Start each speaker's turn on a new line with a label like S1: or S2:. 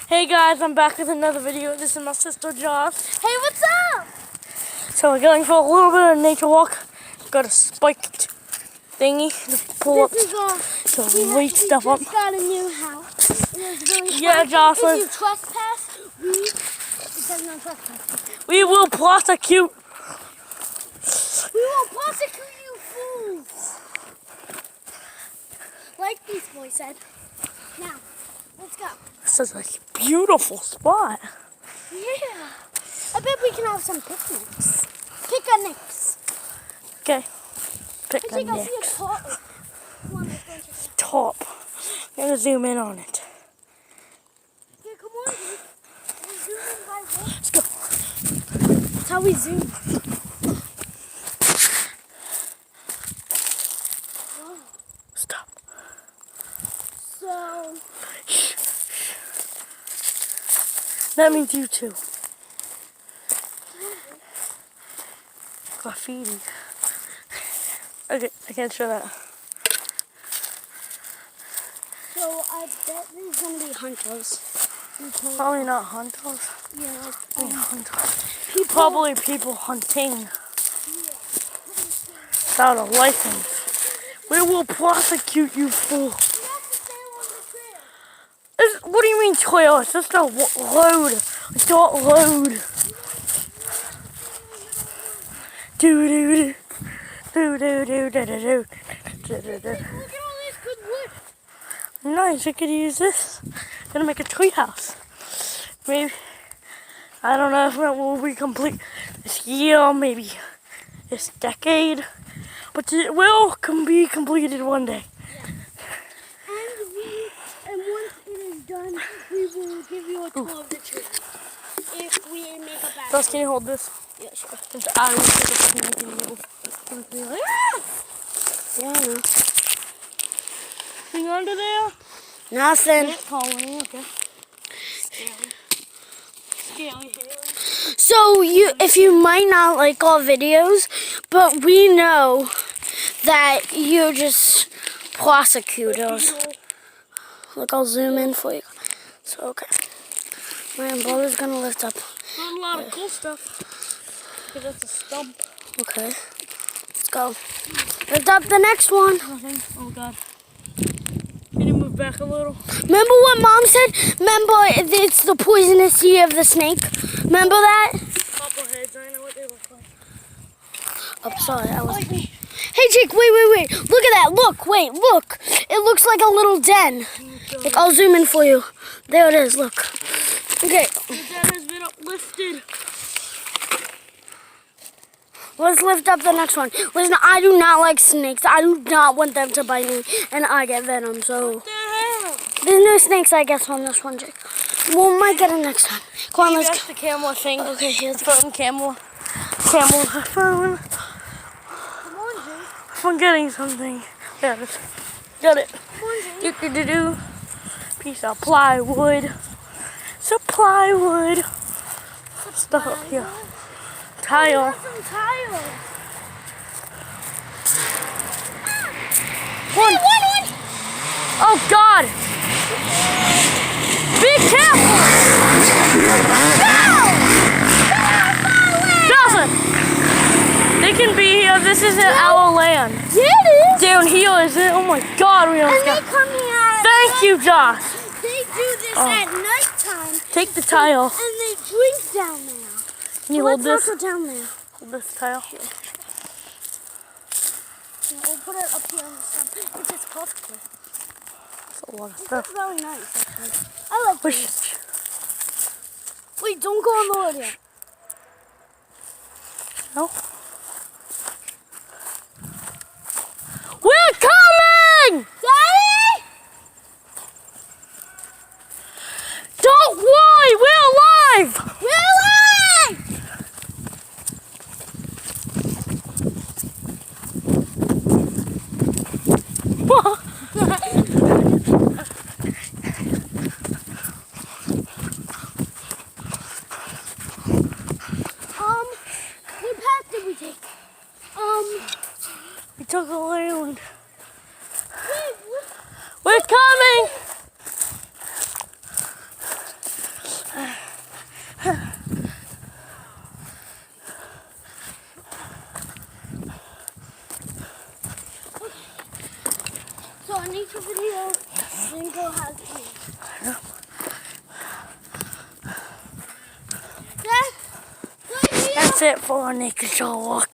S1: Hey guys, I'm back with another video. This is my sister Josh.
S2: Hey, what's up?
S1: So we're going for a little bit of nature walk. Got a spiked thingy to pull up to reach stuff up.
S2: We just got a new house. It is really
S1: Yeah,
S2: fun.
S1: Jocelyn.
S2: If you trespass, it says no trespassing.
S1: We will prosecute.
S2: We will prosecute you fools. Like Beast Boy said. Now, let's go.
S1: This is a beautiful spot.
S2: Yeah. I bet we can have some picnics. Picnics.
S1: Okay.
S2: I think I see a
S1: Picnics.
S2: top. Come on, let's go check it out.
S1: Top. I'm gonna zoom in on it.
S2: Yeah, come on, dude. We're zooming by what?
S1: Let's go.
S2: That's how we zoom.
S1: Stop.
S2: So,
S1: That means you too. Graffiti. Okay, I can't show that.
S2: I bet there's gonna be hunters.
S1: Probably not hunters.
S2: Yeah,
S1: Hunters. Probably people hunting without a license. We will prosecute you fool. What do you mean trail? It's just a road. A dirt road. Do do do. Do do do do do do.
S2: Look at all this good wood.
S1: Nice, I could use this. Gonna make a tree house. Maybe. I don't know if it will be complete this year, maybe this decade. But it will be completed one day.
S2: And once it is done, we will give you a tour of the tree. If we make a bad
S1: Josh, can you hold this?
S2: Yeah, sure.
S1: Just out of
S2: Yeah, I know.
S1: Thing under there?
S2: Nothing.
S1: Calling, okay. Scary.
S2: So if you might not like our videos, but we know that you just prosecute us. Look, I'll zoom in for you. So, okay. My umbrella's gonna lift up.
S1: Not a lot of cool stuff. Because that's a stump.
S2: Okay. Let's go. Lift up the next one.
S1: Nothing. Oh god. Can you move back a little?
S2: Remember what Mom said? Remember it's the poisonous year of the snake? Remember that?
S1: Copperheads, I know what they look like.
S2: Oh, sorry. Hey, Jake, wait. Look at that. Look. It looks like a little den. Like, I'll zoom in for you. There it is. Look. Okay.
S1: The den has been uplifted.
S2: Let's lift up the next one. Listen, I do not like snakes. I do not want them to bite me, and I get venom, so...
S1: What the hell?
S2: There's no snakes, I guess, on this one, Jake. We might get it next time. Come on, let's
S1: That's the camera thing.
S2: Okay, here's the
S1: phone camera. Phone.
S2: Come on, Jake.
S1: I'm getting something. There it is. Got it.
S2: Come on, Jake.
S1: Do. Piece of plywood. Some plywood. Stuff up here. Tile.
S2: Some tile.
S1: One. Oh God! Be careful! Jocelyn! They can be here. This isn't our land.
S2: Yeah, it is.
S1: Down here is it? Oh my God! We
S2: And
S1: almost
S2: they
S1: got.
S2: come here.
S1: Thank you, Josh.
S2: They do this at nighttime.
S1: Take the tile.
S2: And they drink down there.
S1: Can you hold
S2: Let's
S1: this?
S2: not go down there.
S1: Hold this tile.
S2: Yeah, we'll put it up here on the stump. It's just comfortable.
S1: That's a lot of
S2: It's
S1: stuff.
S2: really nice, actually. I like
S1: Push
S2: this.
S1: it.
S2: Wait, don't go on the wood yet.
S1: No. We're coming!
S2: Daddy!
S1: Don't worry, we're alive!
S2: We're alive! What path did we take?
S1: We took a land.
S2: Wait,
S1: We're coming!
S2: a nature video, then go have me. Dad,
S1: That's it for our naked show walk.